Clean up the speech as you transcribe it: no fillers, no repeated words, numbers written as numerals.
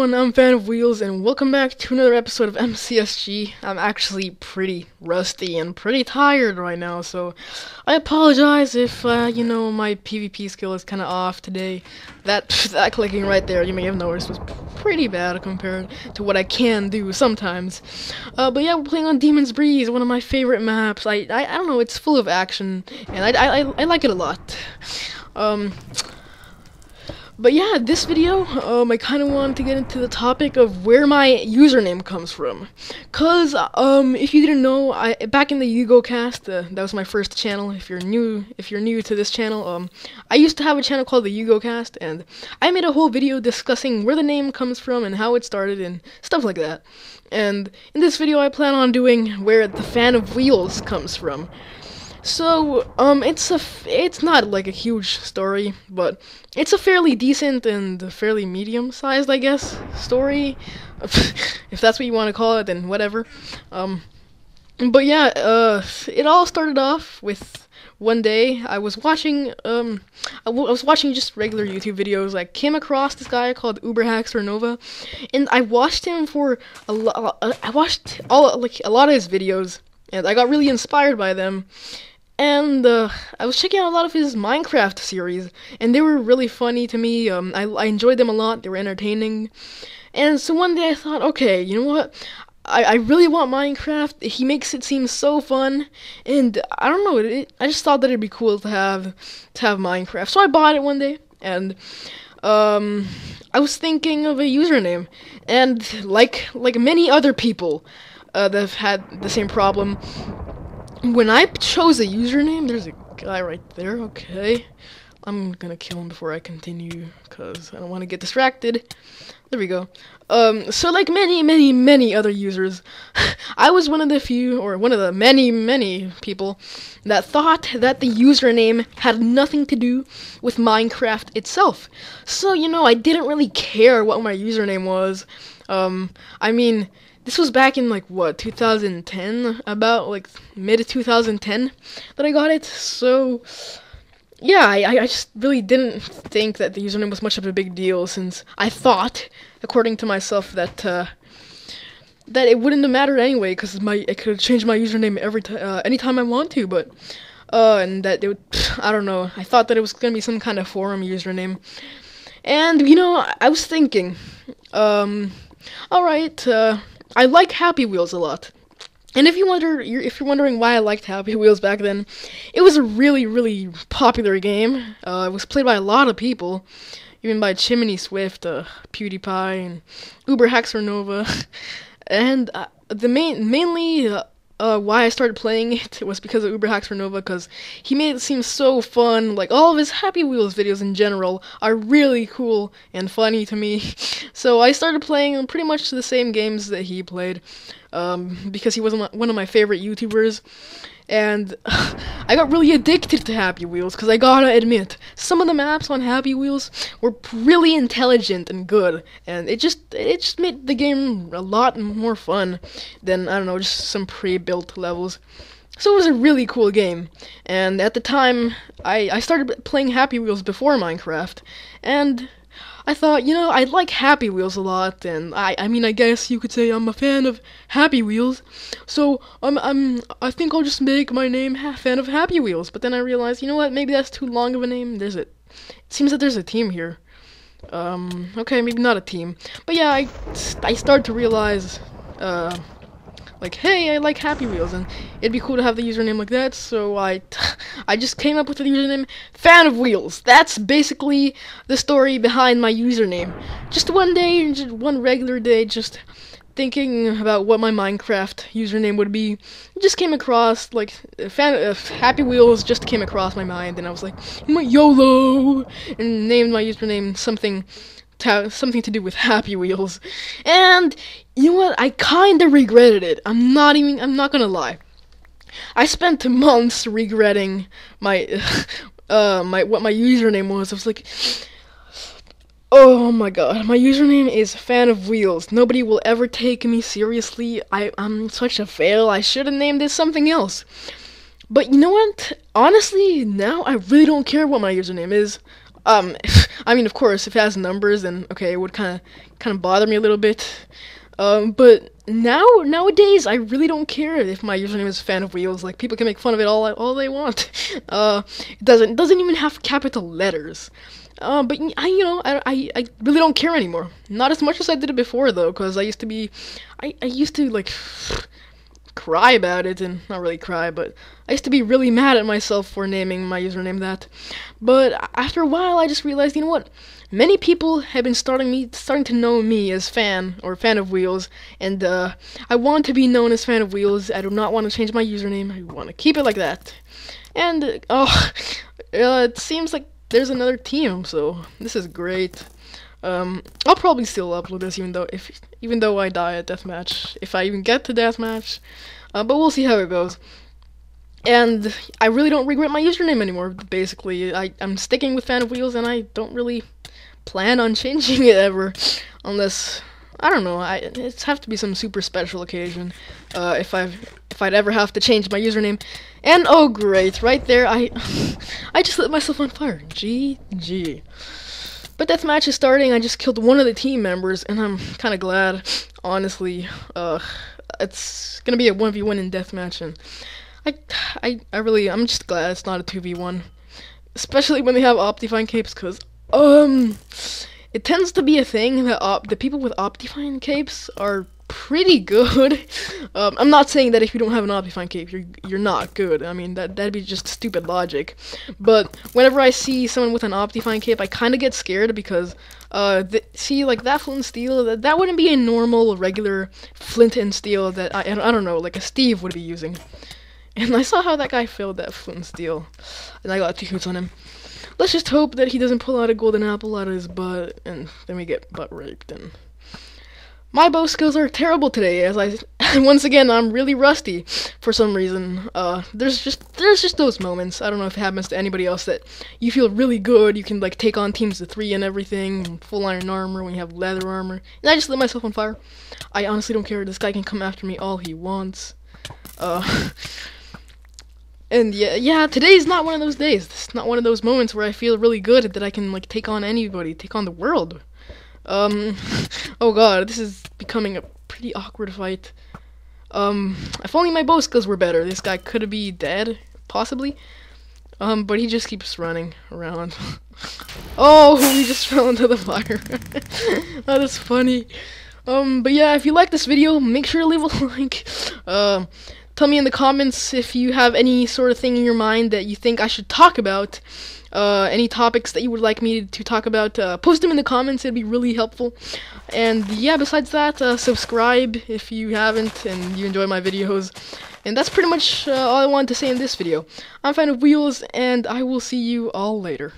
everyone, I'm FanofWheels, and welcome back to another episode of MCSG. I'm actually pretty rusty and pretty tired right now, so I apologize if, my PvP skill is kind of off today. That clicking right there, you may have noticed, was pretty bad compared to what I can do sometimes. But yeah, we're playing on Demon's Breeze, one of my favorite maps. I don't know, it's full of action, and I like it a lot. But yeah, this video, I kind of wanted to get into the topic of where my username comes from. Cause, if you didn't know, back in the YugoCast, that was my first channel. If you're new to this channel, I used to have a channel called the YugoCast, and I made a whole video discussing where the name comes from and how it started and stuff like that. And in this video, I plan on doing where the FanofWheels comes from. So, it's not like a huge story, but it's a fairly decent and fairly medium-sized, I guess, story. If that's what you want to call it, then whatever. But yeah, it all started off with one day I was watching, I was watching just regular YouTube videos. I came across this guy called FanofWheels, and I watched him for I watched a lot of his videos, and I got really inspired by them. And I was checking out a lot of his Minecraft series, and they were really funny to me. I enjoyed them a lot. They were entertaining. And so one day I thought, okay, you know what? I really want Minecraft. He makes it seem so fun, and I don't know. I just thought that it'd be cool to have Minecraft. So I bought it one day, and I was thinking of a username, and like many other people that have had the same problem. When I chose a username, there's a guy right there, okay. I'm gonna kill him before I continue, because I don't want to get distracted. There we go. So like many other users, I was one of the few, or one of the many people, that thought that the username had nothing to do with Minecraft itself. So, I didn't really care what my username was. This was back in, 2010? About, mid-2010 that I got it. So, yeah, I just really didn't think that the username was much of a big deal, since I thought, according to myself, that it wouldn't have mattered anyway, because I could change my username anytime I want to, but, and that it would, I don't know, I thought that it was gonna be some kind of forum username. And, I was thinking, alright, I like Happy Wheels a lot, and if you're wondering why I liked Happy Wheels back then, it was a really popular game. It was played by a lot of people, even by Chimney Swift, PewDiePie, and FanofWheels, and mainly why I started playing it was because of FanofWheels, because he made it seem so fun. Like, all of his Happy Wheels videos in general are really cool and funny to me. So I started playing pretty much the same games that he played, because he was one of my favorite YouTubers. And I got really addicted to Happy Wheels, because I gotta admit, some of the maps on Happy Wheels were really intelligent and good, and it just made the game a lot more fun than, I don't know, just some pre-built levels. So it was a really cool game, and at the time, I started playing Happy Wheels before Minecraft, and I thought, I like Happy Wheels a lot, and I guess you could say I'm a fan of Happy Wheels, so I think I'll just make my name Fan of Happy Wheels. But then I realized, you know what, maybe that's too long of a name. It seems that there's a team here. Okay, maybe not a team, but yeah, I started to realize, hey, I like Happy Wheels, and it'd be cool to have the username like that, so I just came up with the username FanofWheels. That's basically the story behind my username. Just one day, just one regular day, just thinking about what my Minecraft username would be, just came across, Happy Wheels just came across my mind, and I was like, YOLO, and named my username something to do with Happy Wheels. And you know what? I kinda regretted it. I'm not gonna lie. I spent months regretting what my username was. I was like, oh my god, my username is FanofWheels. Nobody will ever take me seriously. I'm such a fail. I should have named it something else. But you know what? Honestly, now I really don't care what my username is. I mean, of course, if it has numbers, then okay, it would kind of bother me a little bit. But nowadays, I really don't care if my username is FanofWheels. Like, people can make fun of it all they want. It doesn't even have capital letters. But I really don't care anymore. Not as much as I did it before, though, because I used to like cry about it, and not really cry, but I used to be really mad at myself for naming my username that. But after a while, I just realized, you know what? Many people have been starting to know me as FanofWheels, and I want to be known as FanofWheels. I do not want to change my username. I want to keep it like that. And it seems like there's another team, so this is great. I'll probably still upload this even though I die at deathmatch, if I even get to deathmatch. But we'll see how it goes. And I really don't regret my username anymore. Basically, I'm sticking with FanofWheels, and I don't really plan on changing it ever, unless I don't know. It's have to be some super special occasion. If I'd ever have to change my username. And oh great, right there I just lit myself on fire. GG. But deathmatch is starting. I just killed one of the team members, and I'm kind of glad. Honestly, it's gonna be a 1v1 in deathmatch, and I'm just glad it's not a 2v1, especially when they have Optifine capes, cause it tends to be a thing that the people with Optifine capes are pretty good. I'm not saying that if you don't have an Optifine cape, you're not good. I mean, that'd be just stupid logic. But whenever I see someone with an Optifine cape, I kind of get scared because see, like that flint and steel, that wouldn't be a normal, regular flint and steel that I don't know, like a Steve would be using. And I saw how that guy failed that flint and steel, and I got 2 hits on him. Let's just hope that he doesn't pull out a golden apple out of his butt, and then we get butt raped. And my bow skills are terrible today, as once again, I'm really rusty for some reason. There's just those moments. I don't know if it happens to anybody else that you feel really good. You can like take on teams of 3 and everything, full iron armor when you have leather armor. And I just lit myself on fire. I honestly don't care. This guy can come after me all he wants. And yeah, today's not one of those days. It's not one of those moments where I feel really good that I can like take on anybody, take on the world. Oh god, this is becoming a pretty awkward fight. If only my bow skills were better, this guy could be dead, possibly. But he just keeps running around. Oh, he just fell into the fire. That is funny. But yeah, if you like this video, make sure to leave a like. Tell me in the comments if you have any sort of thing in your mind that you think I should talk about. Any topics that you would like me to talk about, post them in the comments. It'd be really helpful. And yeah, besides that, subscribe if you haven't and you enjoy my videos. And that's pretty much all I wanted to say in this video. I'm FanofWheels, and I will see you all later.